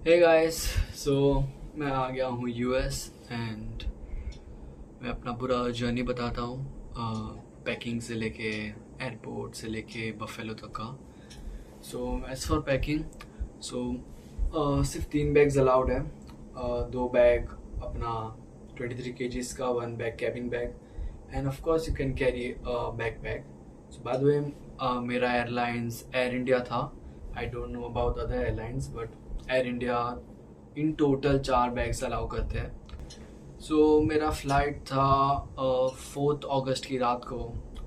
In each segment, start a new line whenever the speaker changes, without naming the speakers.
Hey guys. सो मैं आ गया हूँ यूएस एंड मैं अपना पूरा जर्नी बताता हूँ, पैकिंग से लेके एयरपोर्ट से लेके बफेलो तक का। सो एज फॉर पैकिंग, सो सिर्फ 3 बैग्स अलाउड है। दो बैग अपना 23 kgs का, 1 bag cabin bag, end of course you can carry back pack. So bye the वे, मेरा एयरलाइंस एयर इंडिया था। I don't know about other airlines, but air India in total 4 bags allow करते हैं। सो मेरा flight था 4 अगस्त की रात को,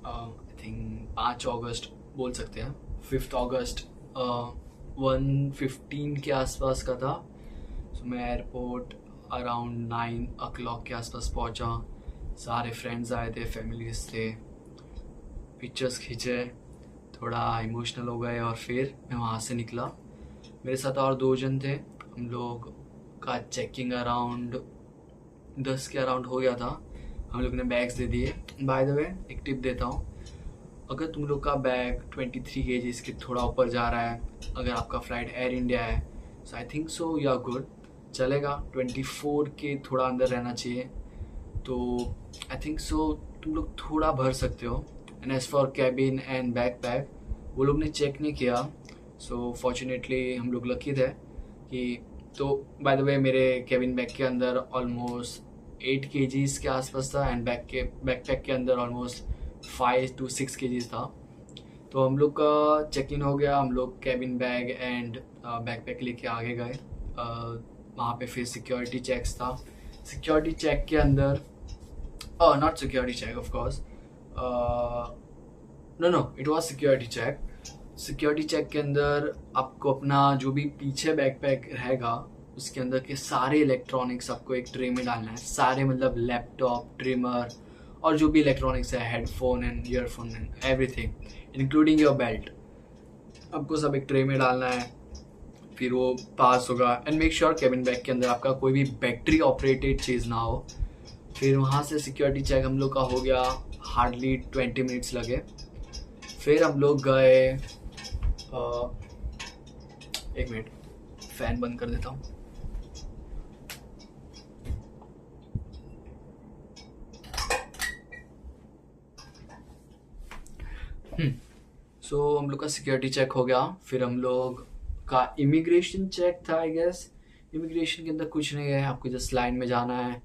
I think 5 अगस्त बोल सकते हैं, 5 अगस्त 1:15 के आसपास का था। सो मैं एयरपोर्ट अराउंड 9 o'clock के आसपास पहुंचा। सारे फ्रेंड्स आए थे, फैमिलीज थे, पिक्चर्स खींचे, थोड़ा इमोशनल हो गए और फिर मैं वहाँ से निकला। मेरे साथ और 2 जन थे। हम लोग का चेकिंग अराउंड 10 के अराउंड हो गया था। हम लोग ने बैग्स दे दिए। बाय द वे, एक टिप देता हूँ, अगर तुम लोग का बैग 23 kgs के थोड़ा ऊपर जा रहा है, अगर आपका फ्लाइट एयर इंडिया है, so I think so you are good, चलेगा। 24 के थोड़ा अंदर रहना चाहिए, तो आई थिंक सो तुम लोग थोड़ा भर सकते हो। And as for cabin and backpack, वो लोग ने चेक नहीं किया। सो फॉर्चुनेटली हम लोग लकी थे कि, तो बाय द वे मेरे कैबिन बैग के अंदर ऑलमोस्ट 8 kgs के आसपास था, एंड बैकपैक के अंदर ऑलमोस्ट 5 to 6 kgs था। तो हम लोग का चेक इन हो गया। हम लोग कैबिन बैग एंड बैकपैक लेके आगे गए। वहाँ पे फिर सिक्योरिटी चेक्स था। सिक्योरिटी चेक के अंदर, not security check of course, no no, it was security check. Security check के अंदर आपको अपना जो भी पीछे बैकपैक रहेगा, उसके अंदर के सारे इलेक्ट्रॉनिक्स आपको एक ट्रे में डालना है। सारे मतलब लैपटॉप, ट्रिमर और जो भी इलेक्ट्रॉनिक्स है, headphone and earphone and everything including your belt, आपको सब एक ट्रे में डालना है। फिर वो पास होगा। And make sure cabin bag के अंदर आपका कोई भी बैटरी ऑपरेटेड चीज़ ना हो। फिर वहाँ से सिक्योरिटी चेक हम लोग का हो गया, हार्डली 20 मिनट्स लगे। फिर हम लोग गए, एक मिनट, फैन बंद कर देता हूँ। सो हम लोग का सिक्योरिटी चेक हो गया। फिर हम लोग का इमिग्रेशन चेक था, आई गेस। इमिग्रेशन के अंदर कुछ नहीं है, आपको जस्ट लाइन में जाना है।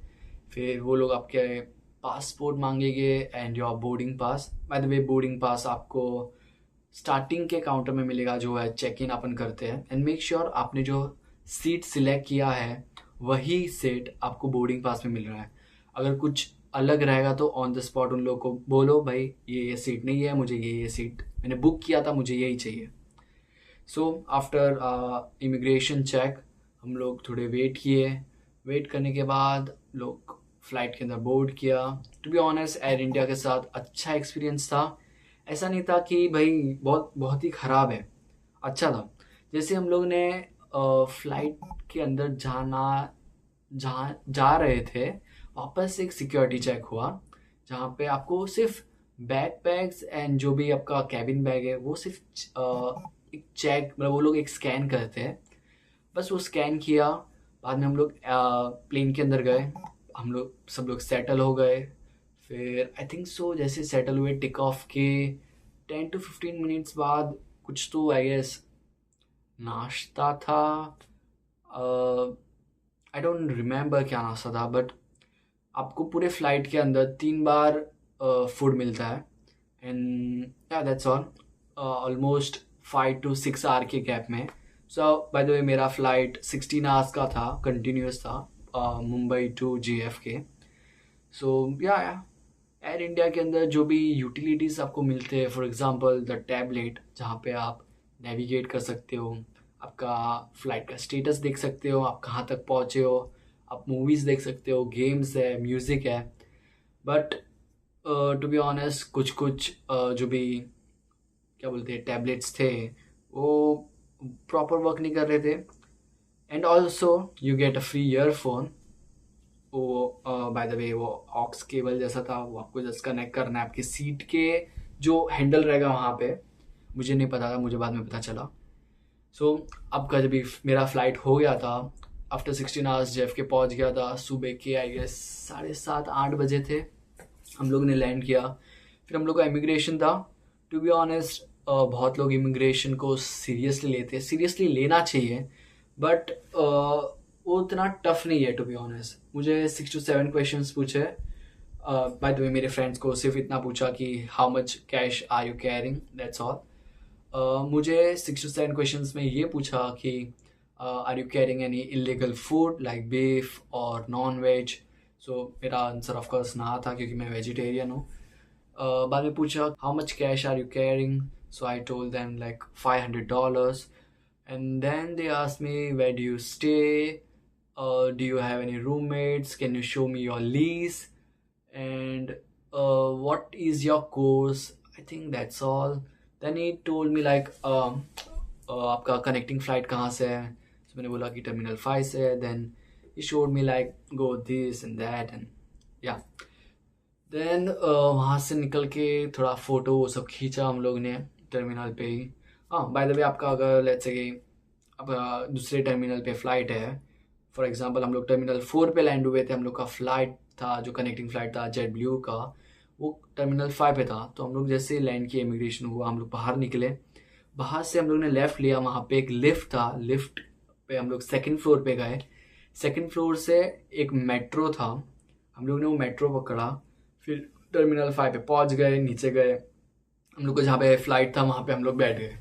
फिर वो लोग आपके पासपोर्ट मांगेंगे and your boarding pass. Bye the way, boarding pass आपको स्टार्टिंग के काउंटर में मिलेगा, जो है चेक इन अपन करते हैं। एंड मेक श्योर आपने जो सीट सिलेक्ट किया है वही सीट आपको बोर्डिंग पास में मिल रहा है। अगर कुछ अलग रहेगा तो ऑन द स्पॉट उन लोगों को बोलो, भाई ये सीट नहीं है, मुझे ये सीट मैंने बुक किया था, मुझे यही चाहिए। सो आफ्टर इमिग्रेशन चेक हम लोग थोड़े वेट किए। वेट करने के बाद लोग फ्लाइट के अंदर बोर्ड किया। To be honest, Air India के साथ अच्छा एक्सपीरियंस था। ऐसा नहीं था कि भाई बहुत बहुत ही ख़राब है, अच्छा था। जैसे हम लोग ने फ्लाइट के अंदर जाना, जहाँ जा रहे थे, वापस एक सिक्योरिटी चेक हुआ, जहाँ पे आपको सिर्फ बैक पैक्स एंड जो भी आपका कैबिन बैग है वो सिर्फ एक चेक, मतलब वो लोग एक स्कैन करते हैं। बस वो स्कैन किया। बाद में हम लोग प्लेन के अंदर गए। हम लोग सब लोग सेटल हो गए। फिर आई थिंक सो जैसे सेटल हुए, टेक ऑफ के 10 to 15 मिनट्स बाद कुछ तो आई गेस नाश्ता था। आई डोंट रिमेम्बर क्या नाश्ता था, बट आपको पूरे फ्लाइट के अंदर 3 बार फूड मिलता है। एंड या that's all, almost 5 to 6 hour के गैप में। सो बाय द वे, मेरा फ्लाइट 16 आवर्स का था, कंटिन्यूस था, मुंबई टू JF के। सो या एयर इंडिया के अंदर जो भी यूटिलिटीज़ आपको मिलते हैं, फॉर एग्जांपल द टैबलेट, जहाँ पे आप नेविगेट कर सकते हो, आपका फ़्लाइट का स्टेटस देख सकते हो, आप कहाँ तक पहुँचे हो, आप मूवीज़ देख सकते हो, गेम्स है, म्यूज़िक है। बट टू बी ऑनेस्ट, कुछ कुछ जो भी क्या बोलते हैं टैबलेट्स थे, वो प्रॉपर वर्क नहीं कर रहे थे। And also you get a free earphone. वो बाय द वे वो ऑक्स केबल जैसा था, वो आपको जस्ट कनेक्ट करना है आपकी सीट के जो हैंडल रहेगा वहाँ पे। मुझे नहीं पता था, मुझे बाद में पता चला। सो आपका जब भी मेरा फ़्लाइट हो गया था, आफ्टर 16 आवर्स JFK पहुंच गया था सुबह के आई गेस 7:30-8 बजे थे। हम लोग ने लैंड किया, फिर हम लोग का इमिग्रेशन था। टू बी ऑनेस्ट बहुत लोग इमिग्रेशन को सीरियसली लेते हैं, सीरियसली लेना चाहिए, बट वो उतना टफ नहीं है टू बी ऑनेस्ट। मुझे 6 to 7 क्वेश्चंस पूछे। बाय द वे मेरे फ्रेंड्स को सिर्फ इतना पूछा कि how much cash are you carrying, that's all. मुझे 6 to 7 क्वेश्चंस में ये पूछा कि are you carrying any illegal food like beef और नॉन वेज। सो मेरा आंसर ऑफकोर्स ना था क्योंकि मैं वेजिटेरियन हूँ। बाद में पूछा how much cash are you carrying, so I told them like $500 and then they asked me where do you stay, do you have any roommates, can you show me your lease, and what is your course. I think that's all. Then he told me like आपका connecting flight कहाँ से है, so मैंने बोला कि terminal 5 से है। then he showed me like go this and that and yeah. Then वहाँ से निकल के थोड़ा फ़ोटो वो सब खींचा हम लोग ने टर्मिनल पे ही। हाँ, बाय द वे आपका अगर लेट्स से कि अब दूसरे टर्मिनल पे फ़्लाइट है, फॉर एग्जांपल हम लोग टर्मिनल 4 पे लैंड हुए थे, हम लोग का फ़्लाइट था जो कनेक्टिंग फ़्लाइट था जेट ब्लू का, वो टर्मिनल 5 पे था। तो हम लोग जैसे लैंड किए, इमिग्रेशन हुआ, हम लोग बाहर निकले, बाहर से हम लोग ने लेफ़्ट लिया, वहाँ पे एक लिफ्ट था, लिफ्ट पे हम लोग 2nd फ्लोर पे गए। 2nd फ्लोर से एक मेट्रो था, हम लोग ने वो मेट्रो पकड़ा, फिर टर्मिनल 5 पे पहुंच गए, नीचे गए, हम लोग को जहाँ पे फ्लाइट था वहाँ पे हम लोग बैठ गए।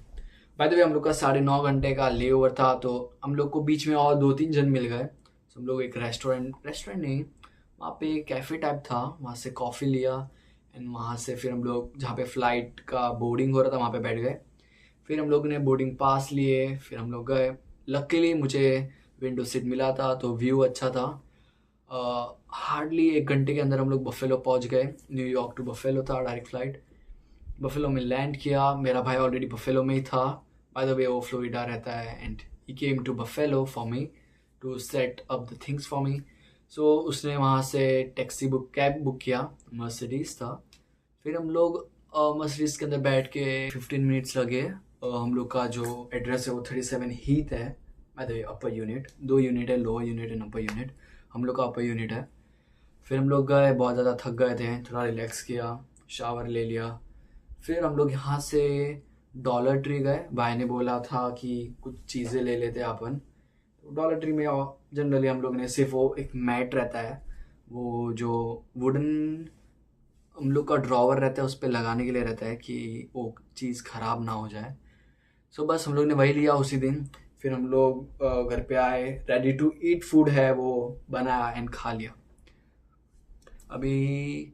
बाय द वे हम लोग का 9.5 घंटे का ले ओवर था, तो हम लोग को बीच में और 2-3 जन मिल गए। तो हम लोग एक रेस्टोरेंट नहीं, वहाँ पे कैफ़े टाइप था, वहाँ से कॉफ़ी लिया एंड वहाँ से फिर हम लोग जहाँ पे फ़्लाइट का बोर्डिंग हो रहा था वहाँ पे बैठ गए। फिर हम लोग ने बोर्डिंग पास लिए, फिर हम लोग गए। लकीली मुझे विंडो सीट मिला था तो व्यू अच्छा था। हार्डली 1 घंटे के अंदर हम लोग बफेलो पहुंच गए। न्यूयॉर्क टू बफेलो था डायरेक्ट फ्लाइट। बफेलो में लैंड किया, मेरा भाई ऑलरेडी बफेलो में ही था, बाय द वे वो फ्लोरिडा रहता है, and he came to Buffalo for me to set up the things for me. So उसने वहाँ से कैब बुक किया, मर्सिडीज़ था। फिर हम लोग मर्सिडीज़ के अंदर बैठ के 15 मिनट्स लगे। हम लोग का जो एड्रेस है वो 37 हीथ है, by the way upper unit, 2 unit है, lower unit and upper unit. हम लोग का अपर यूनिट है। फिर हम लोग गए, बहुत ज़्यादा थक गए थे, थोड़ा रिलैक्स किया, शावर ले लिया। फिर हम लोग यहाँ से डॉलर ट्री गए। भाई ने बोला था कि कुछ चीज़ें ले लेते अपन। तो डॉलर ट्री में जनरली हम लोग ने सिर्फ वो एक मैट रहता है, वो जो वुडन हम लोग का ड्रॉवर रहता है उस पर लगाने के लिए रहता है कि वो चीज़ ख़राब ना हो जाए। सो बस हम लोग ने वही लिया उसी दिन। फिर हम लोग घर पे आए, रेडी टू ईट फूड है वो बनाया एंड खा लिया। अभी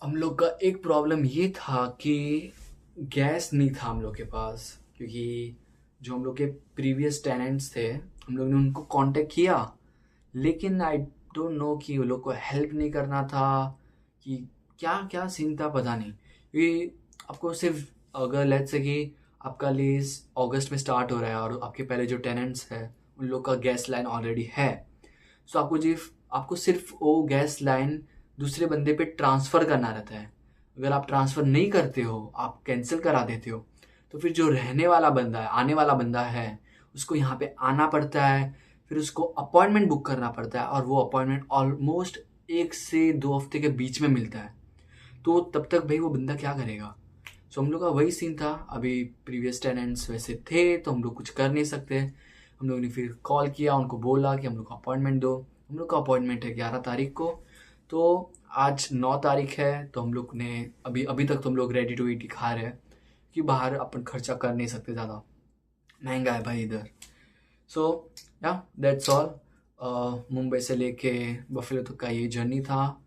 हम लोग का एक प्रॉब्लम ये था कि गैस नहीं था हम लोग के पास, क्योंकि जो हम लोग के प्रीवियस टेनेंट्स थे हम लोग ने उनको कांटेक्ट किया, लेकिन आई डोंट नो कि वो लोग को हेल्प नहीं करना था कि क्या क्या सीन था, पता नहीं। क्योंकि आपको सिर्फ अगर लेट्स से कि आपका लीज अगस्त में स्टार्ट हो रहा है और आपके पहले जो टेनेंट्स है उन लोग का गैस लाइन ऑलरेडी है, सो आपको सिर्फ वो गैस लाइन दूसरे बंदे पे ट्रांसफ़र करना रहता है। अगर आप ट्रांसफ़र नहीं करते हो, आप कैंसिल करा देते हो, तो फिर जो रहने वाला बंदा है, आने वाला बंदा है, उसको यहाँ पे आना पड़ता है, फिर उसको अपॉइंटमेंट बुक करना पड़ता है, और वो अपॉइंटमेंट ऑलमोस्ट 1 से 2 हफ्ते के बीच में मिलता है। तो तब तक भाई वो बंदा क्या करेगा। सो हम लोग का वही सीन था। अभी प्रीवियस टेनेंट्स वैसे थे तो हम लोग कुछ कर नहीं सकते। हम लोग ने फिर कॉल किया, उनको बोला कि हम लोग को अपॉइंटमेंट दो। हम लोग का अपॉइंटमेंट है 11 तारीख को, तो आज 9 तारीख है, तो हम लोग ने अभी तक तो हम लोग रेडी टू ईट ही खा रहे हैं कि बाहर अपन खर्चा कर नहीं सकते, ज़्यादा महंगा है भाई इधर। सो या दैट्स ऑल। मुंबई से लेके बफेलो तक का ये जर्नी था।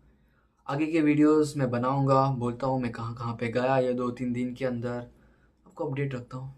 आगे के वीडियोस मैं बनाऊंगा, बोलता हूँ मैं कहाँ कहाँ पे गया ये 2-3 दिन के अंदर, आपको अपडेट रखता हूँ।